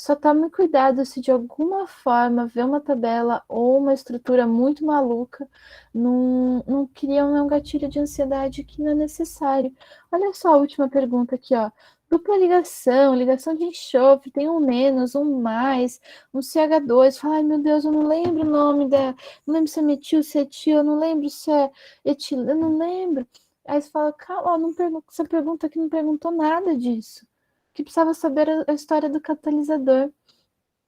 Só tome cuidado se de alguma forma ver uma tabela ou uma estrutura muito maluca, não cria um gatilho de ansiedade que não é necessário. Olha só a última pergunta aqui, ó. Dupla ligação, ligação de enxofre, tem um menos, um mais, um CH2. Fala, ai meu Deus, eu não lembro o nome não lembro se é metil, se é etil, eu não lembro se é etil, eu não lembro. Aí você fala, calma, essa pergunta aqui não perguntou nada disso. que precisava saber a história do catalisador.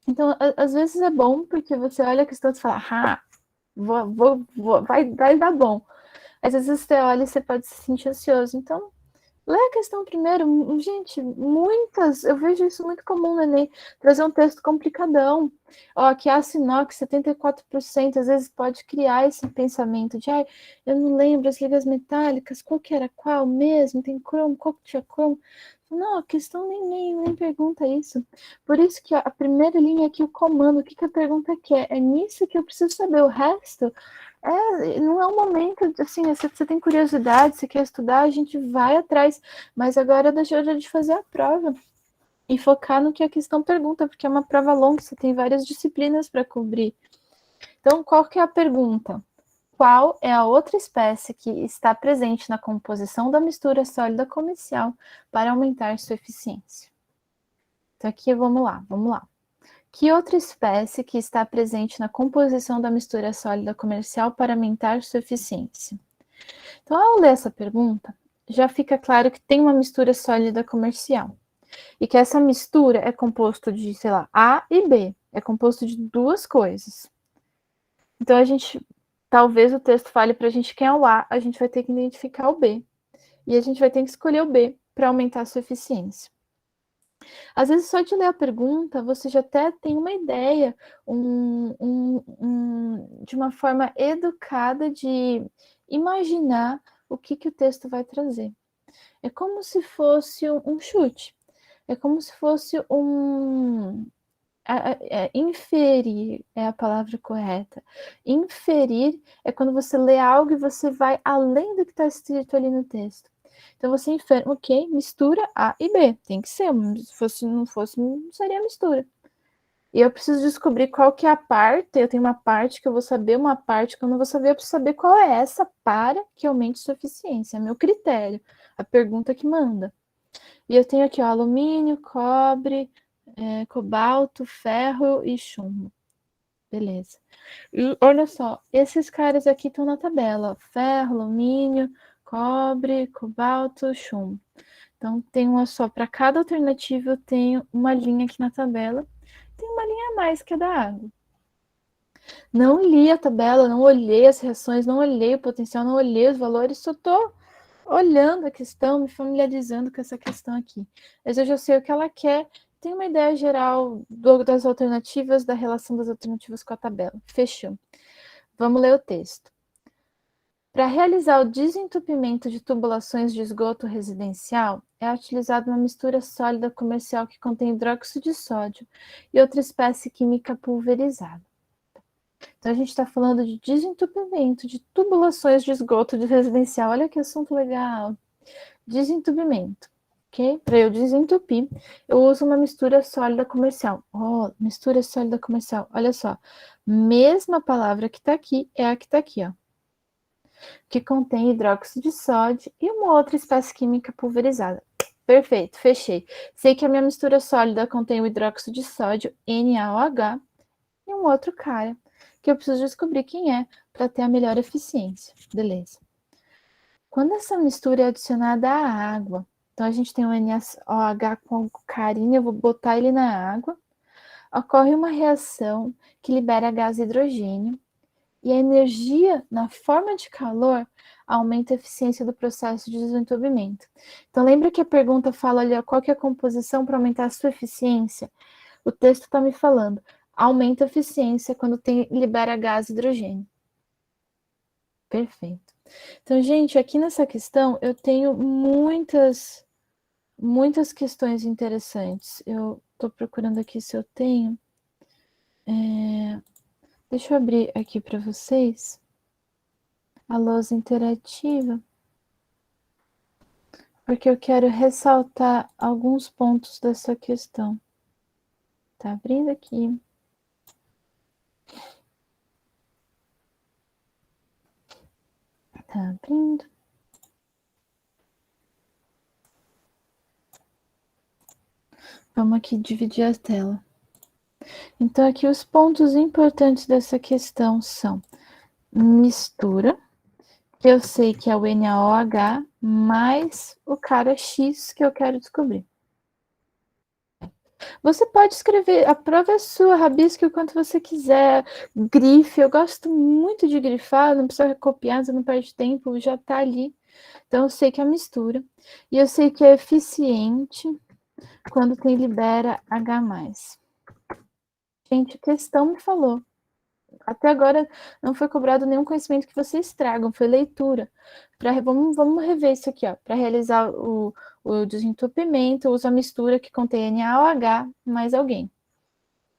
Então, às vezes é bom, porque você olha a questão e fala, ah, vai dar bom. Às vezes você olha e você pode se sentir ansioso. Então, lê a questão primeiro. Gente, eu vejo isso muito comum no Enem, trazer um texto complicadão. Ó, aqui a inox, 74%, às vezes pode criar esse pensamento de, eu não lembro as ligas metálicas, qual que era qual mesmo, tem cromo, qual que tinha cromo. Não, a questão nem pergunta isso. Por isso que a primeira linha aqui, o comando, o que a pergunta quer? É nisso que eu preciso saber. O resto não é um momento, assim, se você tem curiosidade, se quer estudar, a gente vai atrás. Mas agora deixa de fazer a prova e focar no que a questão pergunta, porque é uma prova longa, você tem várias disciplinas para cobrir. Então, qual que é a pergunta? Qual é a outra espécie que está presente na composição da mistura sólida comercial para aumentar sua eficiência? Então, aqui vamos lá. Que outra espécie que está presente na composição da mistura sólida comercial para aumentar sua eficiência? Então, ao ler essa pergunta, já fica claro que tem uma mistura sólida comercial. E que essa mistura é composto de, sei lá, A e B. É composto de duas coisas. Então, talvez o texto fale para a gente quem é o A, a gente vai ter que identificar o B. E a gente vai ter que escolher o B para aumentar a sua eficiência. Às vezes, só de ler a pergunta, você já até tem uma ideia, de uma forma educada de imaginar o que o texto vai trazer. É como se fosse um chute. É como se fosse inferir é a palavra correta. Inferir é quando você lê algo e você vai além do que está escrito ali no texto. Então você infere, ok, mistura A e B. Tem que ser, se não fosse, não seria mistura. E eu preciso descobrir qual que é a parte, eu tenho uma parte que eu vou saber, uma parte que eu não vou saber, eu preciso saber qual é essa para que aumente sua eficiência, é meu critério, a pergunta que manda. E eu tenho aqui, ó, alumínio, cobre, cobalto, ferro e chumbo. Beleza. E olha só, esses caras aqui estão na tabela, ó, ferro, alumínio, cobre, cobalto, chumbo. Então, tem uma só. Para cada alternativa, eu tenho uma linha aqui na tabela. Tem uma linha a mais que é da água. Não li a tabela, não olhei as reações, não olhei o potencial, não olhei os valores, só estou olhando a questão, me familiarizando com essa questão aqui. Mas eu já sei o que ela quer, tenho uma ideia geral das alternativas, da relação das alternativas com a tabela. Fechou. Vamos ler o texto. Para realizar o desentupimento de tubulações de esgoto residencial, é utilizada uma mistura sólida comercial que contém hidróxido de sódio e outra espécie química pulverizada. Então, a gente está falando de desentupimento de tubulações de esgoto de residencial. Olha que assunto legal. Desentupimento, ok? Para eu desentupir, eu uso uma mistura sólida comercial. Oh, mistura sólida comercial. Olha só. Mesma palavra que está aqui é a que está aqui, ó. Que contém hidróxido de sódio e uma outra espécie química pulverizada. Perfeito, fechei. Sei que a minha mistura sólida contém o hidróxido de sódio, NaOH, e um outro cara, que eu preciso descobrir quem é para ter a melhor eficiência. Beleza. Quando essa mistura é adicionada à água, então a gente tem o NaOH com carinho, eu vou botar ele na água, ocorre uma reação que libera gás hidrogênio, e a energia na forma de calor aumenta a eficiência do processo de desentupimento. Então, lembra que a pergunta fala ali, ó, qual que é a composição para aumentar a sua eficiência? O texto está me falando, aumenta a eficiência quando libera gás hidrogênio. Perfeito. Então, gente, aqui nessa questão eu tenho muitas questões interessantes. Eu estou procurando aqui se eu tenho. Deixa eu abrir aqui para vocês a lousa interativa, porque eu quero ressaltar alguns pontos dessa questão. Tá abrindo aqui. Tá abrindo. Vamos aqui dividir a tela. Então, aqui os pontos importantes dessa questão são mistura, que eu sei que é o NaOH, mais o cara X que eu quero descobrir. Você pode escrever, a prova é sua, rabisque o quanto você quiser, grife, eu gosto muito de grifar, não precisa copiar, você não perde tempo, já tá ali. Então, eu sei que é a mistura. E eu sei que é eficiente quando tem libera H+. Gente, questão me falou. Até agora não foi cobrado nenhum conhecimento que vocês tragam, foi leitura. Vamos rever isso aqui, ó. Para realizar o desentupimento, usa a mistura que contém NaOH mais alguém.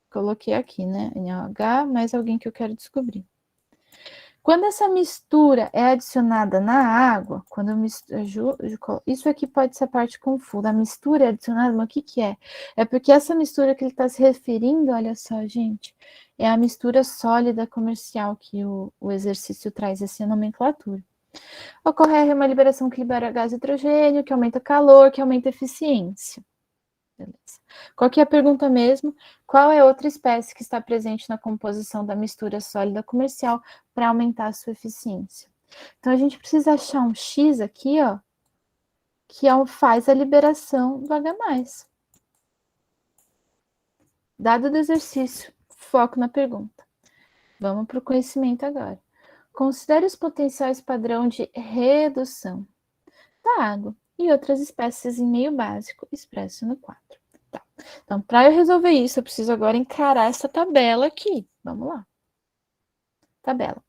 Coloquei aqui, né? NaOH mais alguém que eu quero descobrir. Quando essa mistura é adicionada na água, quando eu misturo, isso aqui pode ser a parte confusa. A mistura é adicionada, mas o que que é? É porque essa mistura que ele está se referindo, olha só, gente, é a mistura sólida comercial que o exercício traz essa nomenclatura. Ocorre uma liberação que libera gás hidrogênio, que aumenta calor, que aumenta eficiência. Beleza. Qual que é a pergunta mesmo? Qual é a outra espécie que está presente na composição da mistura sólida comercial para aumentar a sua eficiência? Então, a gente precisa achar um X aqui, ó, que faz a liberação do H+. Dado do exercício, foco na pergunta. Vamos para o conhecimento agora. Considere os potenciais padrão de redução da água e outras espécies em meio básico, expresso no quadro. Tá. Então, para eu resolver isso, eu preciso agora encarar essa tabela aqui. Vamos lá. Tabela.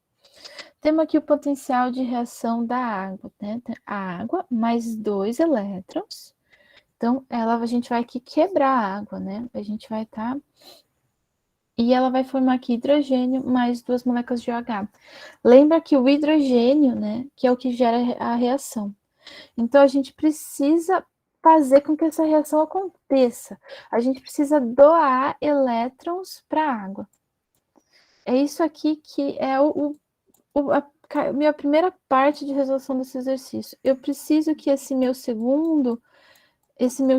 Temos aqui o potencial de reação da água, né? A água mais 2 elétrons. Então, a gente vai aqui quebrar a água, né? A gente vai estar... E ela vai formar aqui hidrogênio mais 2 moléculas de OH. Lembra que o hidrogênio, né? Que é o que gera a reação. Então, a gente precisa fazer com que essa reação aconteça. A gente precisa doar elétrons para a água. É isso aqui que é a minha primeira parte de resolução desse exercício. Eu preciso que esse meu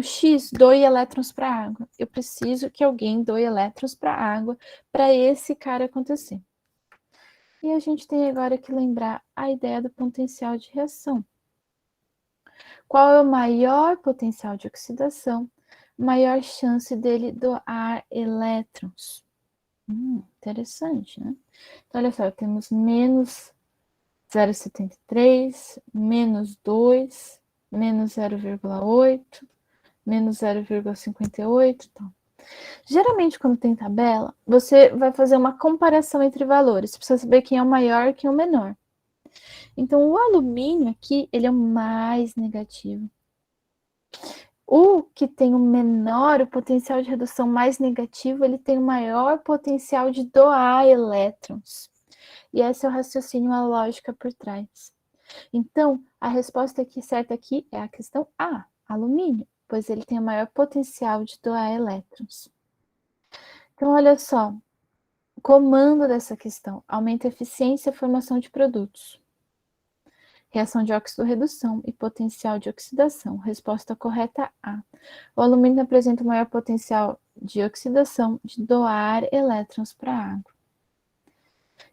X doe elétrons para a água. Eu preciso que alguém doe elétrons para a água para esse cara acontecer. E a gente tem agora que lembrar a ideia do potencial de reação. Qual é o maior potencial de oxidação? Maior chance dele doar elétrons. Interessante, né? Então, olha só, temos menos 0,73, menos 2, menos 0,8, menos 0,58. Então, geralmente, quando tem tabela, você vai fazer uma comparação entre valores. Você precisa saber quem é o maior e quem é o menor. Então, o alumínio aqui, ele é o mais negativo. O que tem o menor, o potencial de redução mais negativo, ele tem o maior potencial de doar elétrons. E esse é o raciocínio, a lógica por trás. Então, a resposta aqui certa aqui é a questão A, alumínio, pois ele tem o maior potencial de doar elétrons. Então, olha só, o comando dessa questão aumenta a eficiência e a formação de produtos. Reação de óxido-redução e potencial de oxidação. Resposta correta A. O alumínio apresenta o maior potencial de oxidação de doar elétrons para a água.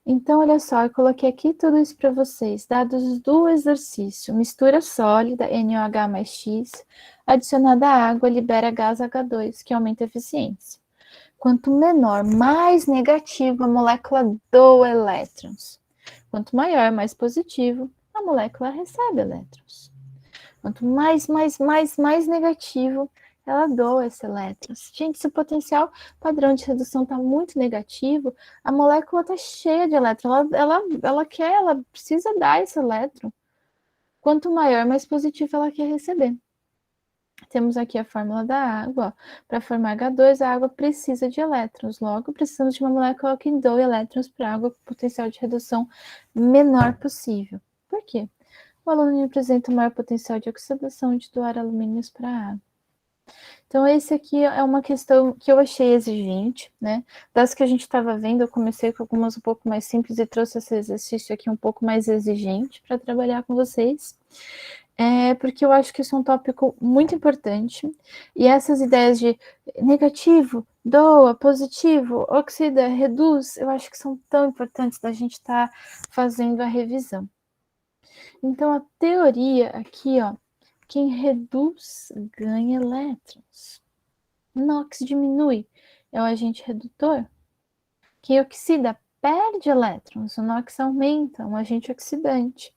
Então, olha só, eu coloquei aqui tudo isso para vocês, dados do exercício. Mistura sólida, NaOH mais X, adicionada à água, libera gás H2, que aumenta a eficiência. Quanto menor, mais negativo, a molécula doa elétrons. Quanto maior, mais positivo, a molécula recebe elétrons. Quanto mais negativo, ela doa esses elétrons. Gente, se o potencial padrão de redução está muito negativo, a molécula está cheia de elétrons. Ela precisa dar esse elétron. Quanto maior, mais positivo ela quer receber. Temos aqui a fórmula da água. Para formar H2, a água precisa de elétrons. Logo, precisamos de uma molécula que doe elétrons para a água com potencial de redução menor possível. Por quê? O alumínio apresenta o maior potencial de oxidação de doar alumínios para a água. Então, esse aqui é uma questão que eu achei exigente, né? Das que a gente estava vendo, eu comecei com algumas um pouco mais simples e trouxe esse exercício aqui um pouco mais exigente para trabalhar com vocês. Porque eu acho que isso é um tópico muito importante. E essas ideias de negativo, doa, positivo, oxida, reduz, eu acho que são tão importantes da gente estar fazendo a revisão. Então, a teoria aqui, ó, quem reduz ganha elétrons. NOx diminui, é o agente redutor. Quem oxida perde elétrons, o NOx aumenta, um agente oxidante.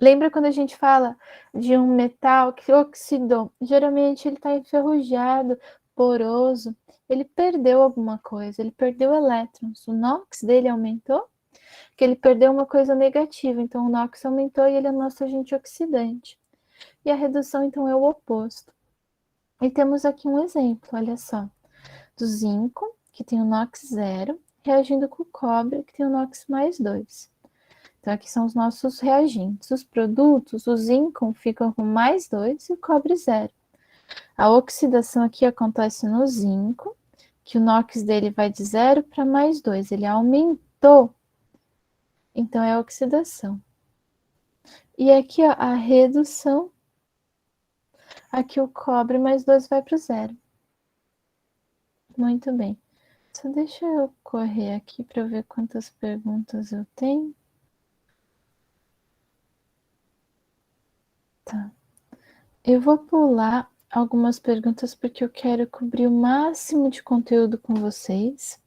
Lembra quando a gente fala de um metal que oxidou? Geralmente ele está enferrujado, poroso. Ele perdeu alguma coisa, ele perdeu elétrons. O NOx dele aumentou, porque ele perdeu uma coisa negativa. Então o NOx aumentou e ele é nosso agente oxidante. E a redução, então, é o oposto. E temos aqui um exemplo, olha só, do zinco, que tem o NOx zero, reagindo com o cobre, que tem o NOx mais 2. Então, aqui são os nossos reagentes. Os produtos, o zinco ficam com mais 2 e o cobre zero. A oxidação aqui acontece no zinco, que o NOx dele vai de 0 para mais 2. Ele aumentou. Então, é a oxidação. E aqui, ó, a redução. Aqui o cobre mais 2 vai para o zero. Muito bem. Só deixa eu correr aqui para ver quantas perguntas eu tenho. Tá. Eu vou pular algumas perguntas porque eu quero cobrir o máximo de conteúdo com vocês.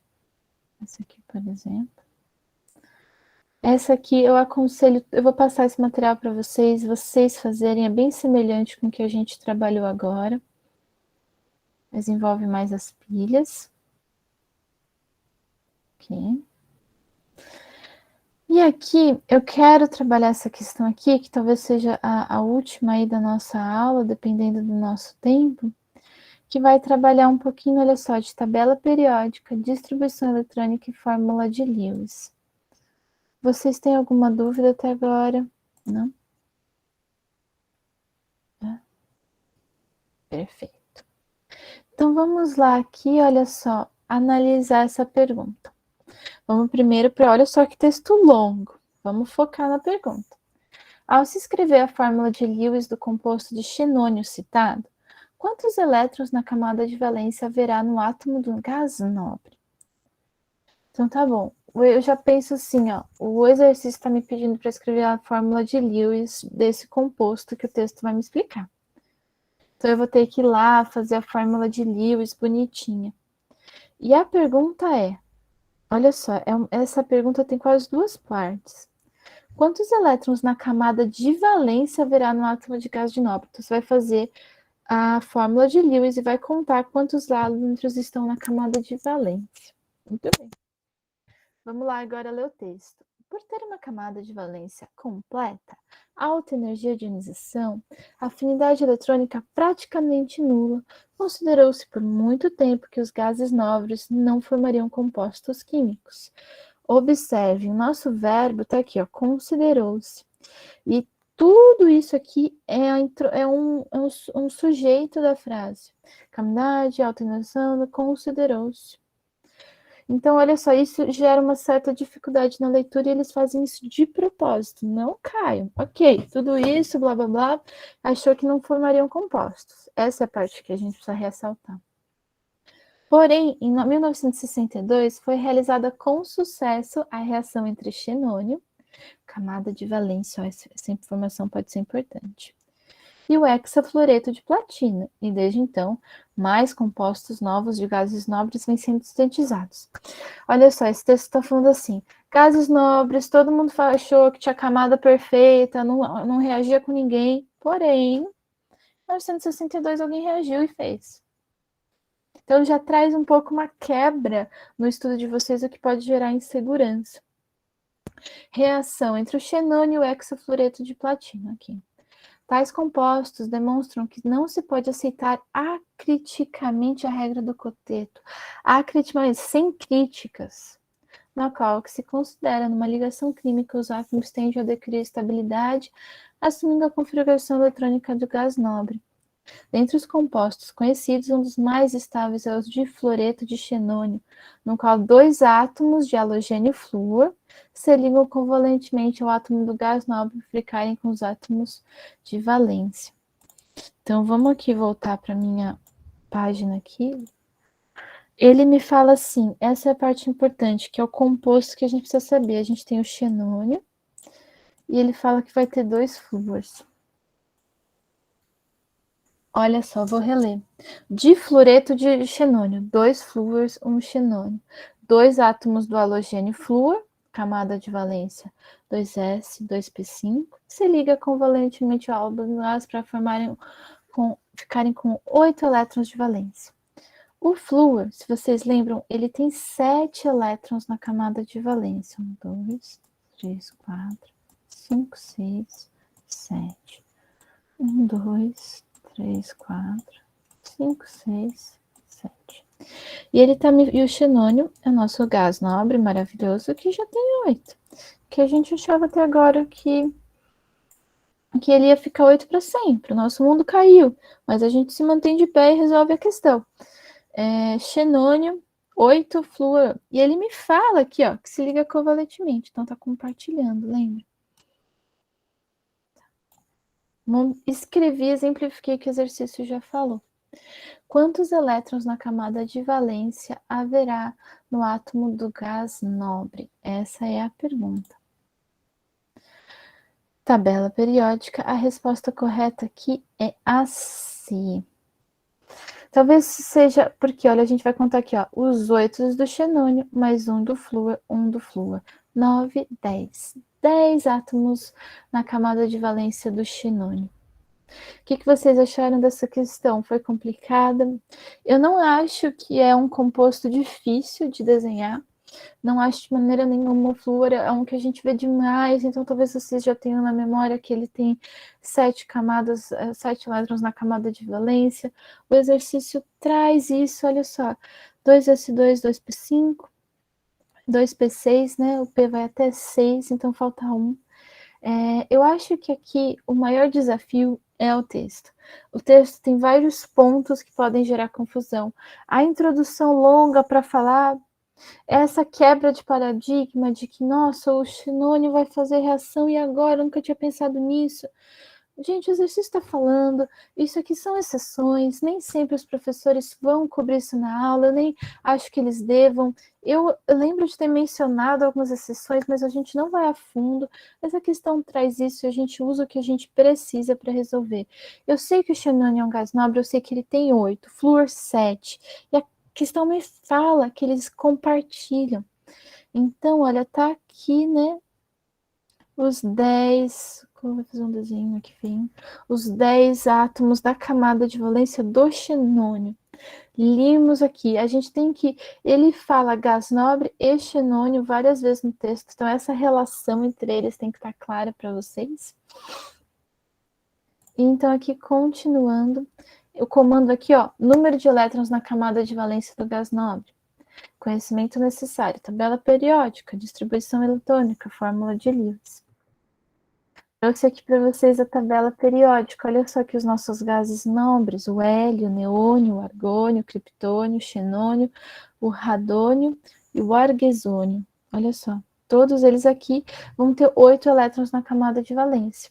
Essa aqui, por exemplo. Essa aqui eu aconselho, eu vou passar esse material para vocês fazerem, é bem semelhante com o que a gente trabalhou agora, mas envolve mais as pilhas. Ok. E aqui eu quero trabalhar essa questão aqui, que talvez seja a última aí da nossa aula, dependendo do nosso tempo, que vai trabalhar um pouquinho, olha só, de tabela periódica, distribuição eletrônica e fórmula de Lewis. Vocês têm alguma dúvida até agora? Não? É. Perfeito. Então vamos lá aqui, olha só, analisar essa pergunta. Vamos primeiro para, olha só que texto longo. Vamos focar na pergunta. Ao se escrever a fórmula de Lewis do composto de xenônio citado, quantos elétrons na camada de valência haverá no átomo do gás nobre? Então tá bom. Eu já penso assim, ó, o exercício está me pedindo para escrever a fórmula de Lewis desse composto que o texto vai me explicar. Então eu vou ter que ir lá fazer a fórmula de Lewis bonitinha. E a pergunta é, olha só, essa pergunta tem quase duas partes. Quantos elétrons na camada de valência haverá no átomo de gás de nobre? Então você vai fazer a fórmula de Lewis e vai contar quantos elétrons estão na camada de valência. Muito bem. Vamos lá agora ler o texto. Por ter uma camada de valência completa, alta energia de ionização, afinidade eletrônica praticamente nula, considerou-se por muito tempo que os gases nobres não formariam compostos químicos. Observe, o nosso verbo está aqui, ó, considerou-se. E tudo isso aqui é um sujeito da frase. Caminhade, alta ionização, considerou-se. Então, olha só, isso gera uma certa dificuldade na leitura e eles fazem isso de propósito. Não caiam. Ok, tudo isso, blá, blá, blá, achou que não formariam compostos. Essa é a parte que a gente precisa ressaltar. Porém, em 1962, foi realizada com sucesso a reação entre xenônio, camada de valência, essa informação pode ser importante, e o hexafluoreto de platina, e desde então, mais compostos novos de gases nobres vêm sendo sintetizados. Olha só, esse texto está falando assim, gases nobres, todo mundo achou que tinha camada perfeita, não reagia com ninguém, porém, em 1962 alguém reagiu e fez. Então já traz um pouco uma quebra no estudo de vocês, o que pode gerar insegurança. Reação entre o xenônio e o hexafluoreto de platina aqui. Tais compostos demonstram que não se pode aceitar acriticamente a regra do coteto, acriticamente, sem críticas, na qual que se considera numa ligação química os átomos tendem a adquirir estabilidade, assumindo a configuração eletrônica do gás nobre. Dentre os compostos conhecidos, um dos mais estáveis é o difluoreto de xenônio, no qual dois átomos de halogênio flúor se ligam covalentemente ao átomo do gás nobre e ficarem com os átomos de valência. Então, vamos aqui voltar para a minha página aqui. Ele me fala assim, essa é a parte importante, que é o composto que a gente precisa saber. A gente tem o xenônio, e ele fala que vai ter dois flúors. Olha só, vou reler. Difluoreto de xenônio, 2 flúors, 1 xenônio. 2 átomos do halogênio flúor, camada de valência 2s, 2p5, se liga convalentemente ao álbulas para ficarem com 8 elétrons de valência. O flúor, se vocês lembram, ele tem 7 elétrons na camada de valência. 1, 2, 3, 4, 5, 6, 7. 1, 2, 3, 4, 5, 6, 7. E o xenônio é o nosso gás nobre, maravilhoso, que já tem 8. Que a gente achava até agora que ele ia ficar 8 para sempre. O nosso mundo caiu, mas a gente se mantém de pé e resolve a questão. Xenônio, 8 flúor. E ele me fala aqui, ó, que se liga covalentemente. Então tá compartilhando, lembra? Escrevi, exemplifiquei que o exercício já falou. Quantos elétrons na camada de valência haverá no átomo do gás nobre? Essa é a pergunta. Tabela periódica, a resposta correta aqui é a C. Talvez seja, porque olha, a gente vai contar aqui, ó, os 8 do xenônio, mais 1 do flúor, 1 do flúor. 9, 10. 10 átomos na camada de valência do xenônio. O que vocês acharam dessa questão? Foi complicada? Eu não acho que é um composto difícil de desenhar. Não acho de maneira nenhuma. O flúor é um que a gente vê demais, então talvez vocês já tenham na memória que ele tem 7 camadas, 7 elétrons na camada de valência. O exercício traz isso, olha só. 2s2, 2p5, 2p6, né? O P vai até 6, então falta 1. Eu acho que aqui o maior desafio é o texto. O texto tem vários pontos que podem gerar confusão. A introdução longa para falar essa quebra de paradigma de que, nossa, o xenônio vai fazer reação e agora eu nunca tinha pensado nisso. Gente, o exercício está falando, isso aqui são exceções, nem sempre os professores vão cobrir isso na aula, eu nem acho que eles devam. Eu lembro de ter mencionado algumas exceções, mas a gente não vai a fundo. Essa questão traz isso e a gente usa o que a gente precisa para resolver. Eu sei que o xenônio é um gás nobre, eu sei que ele tem 8, flúor 7, e a questão me fala que eles compartilham. Então, olha, tá aqui, né, os 10, vou fazer um desenho aqui, vem, os 10 átomos da camada de valência do xenônio. Limos aqui, a gente tem que, ele fala gás nobre e xenônio várias vezes no texto, então essa relação entre eles tem que estar clara para vocês. Então aqui, continuando, o comando aqui, ó, número de elétrons na camada de valência do gás nobre. Conhecimento necessário, tabela periódica, distribuição eletônica, fórmula de Lewis. Trouxe aqui para vocês a tabela periódica. Olha só que os nossos gases nobres, o hélio, o neônio, o argônio, o criptônio, o xenônio, o radônio e o argesônio. Olha só, todos eles aqui vão ter 8 elétrons na camada de valência.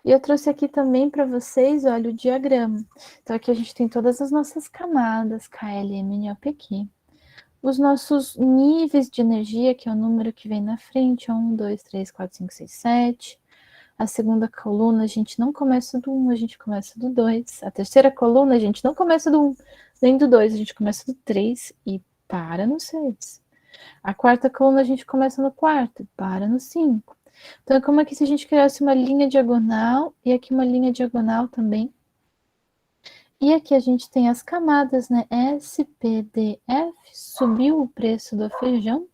E eu trouxe aqui também para vocês, olha, o diagrama. Então aqui a gente tem todas as nossas camadas, KL, MN, OPQ. Os nossos níveis de energia, que é o número que vem na frente, 1, 2, 3, 4, 5, 6, 7. A segunda coluna, a gente não começa do 1, a gente começa do 2. A terceira coluna, a gente não começa do 1, nem do 2, a gente começa do 3 e para no 6. A quarta coluna, a gente começa no quarto e para no 5. Então, é como se a gente criasse uma linha diagonal e aqui uma linha diagonal também. E aqui a gente tem as camadas, né? S, P, D, F, subiu o preço do feijão.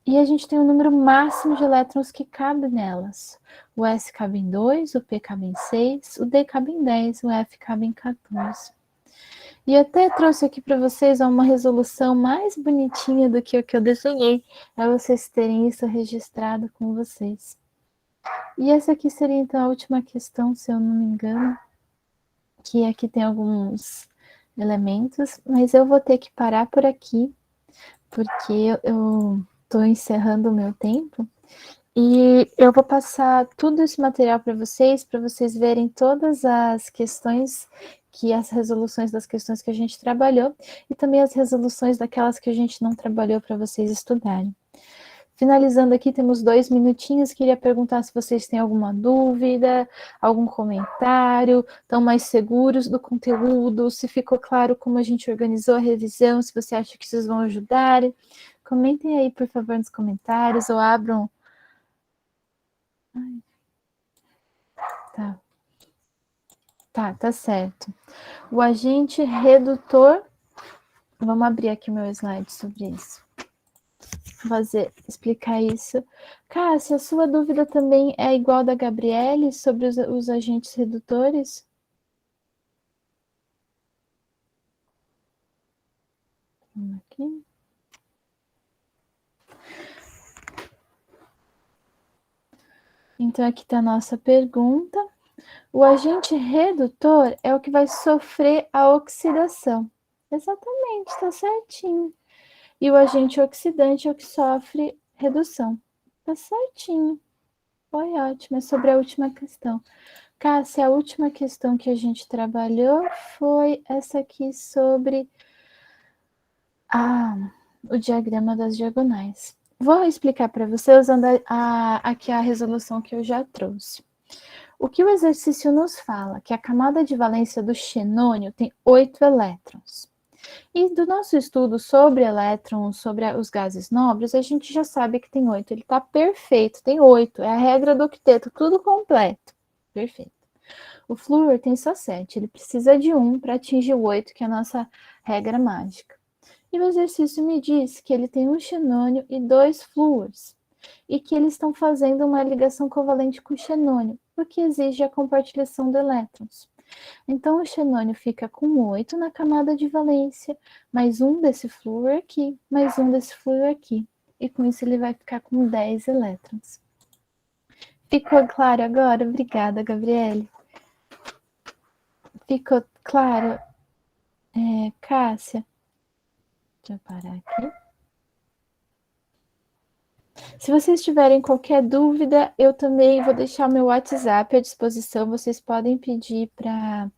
E a gente tem o número máximo de elétrons que cabe nelas. O S cabe em 2, o P cabe em 6, o D cabe em 10, o F cabe em 14. E até trouxe aqui para vocês uma resolução mais bonitinha do que o que eu desenhei, para vocês terem isso registrado com vocês. E essa aqui seria então a última questão, se eu não me engano, que aqui tem alguns elementos, mas eu vou ter que parar por aqui, porque eu estou encerrando o meu tempo. E eu vou passar todo esse material para vocês verem todas as questões, as resoluções das questões que a gente trabalhou, e também as resoluções daquelas que a gente não trabalhou para vocês estudarem. Finalizando aqui, temos 2 minutinhos. Queria perguntar se vocês têm alguma dúvida, algum comentário, estão mais seguros do conteúdo, se ficou claro como a gente organizou a revisão, se você acha que vocês vão ajudar. Comentem aí, por favor, nos comentários, ou abram. Tá certo. O agente redutor, vamos abrir aqui meu slide sobre isso. Explicar isso. Cássia, a sua dúvida também é igual da Gabriele sobre os agentes redutores? Vamos aqui. Então, aqui está a nossa pergunta. O agente redutor é o que vai sofrer a oxidação. Exatamente, está certinho. E o agente oxidante é o que sofre redução. Está certinho. Foi ótimo. É sobre a última questão. Cássia, a última questão que a gente trabalhou foi essa aqui sobre o diagrama das diagonais. Vou explicar para você usando aqui a resolução que eu já trouxe. O que o exercício nos fala? Que a camada de valência do xenônio tem 8 elétrons. E do nosso estudo sobre elétrons, sobre os gases nobres, a gente já sabe que tem 8. Ele está perfeito, tem 8. É a regra do octeto, tudo completo. Perfeito. O flúor tem só 7. Ele precisa de 1 para atingir o 8, que é a nossa regra mágica. E o exercício me diz que ele tem um xenônio e 2 flúors. E que eles estão fazendo uma ligação covalente com o xenônio, o que exige a compartilhação de elétrons. Então, o xenônio fica com 8 na camada de valência, mais um desse flúor aqui, mais um desse flúor aqui. E com isso ele vai ficar com 10 elétrons. Ficou claro agora? Obrigada, Gabriele. Ficou claro? Cássia? Deixa eu parar aqui. Se vocês tiverem qualquer dúvida, eu também vou deixar o meu WhatsApp à disposição. Vocês podem pedir para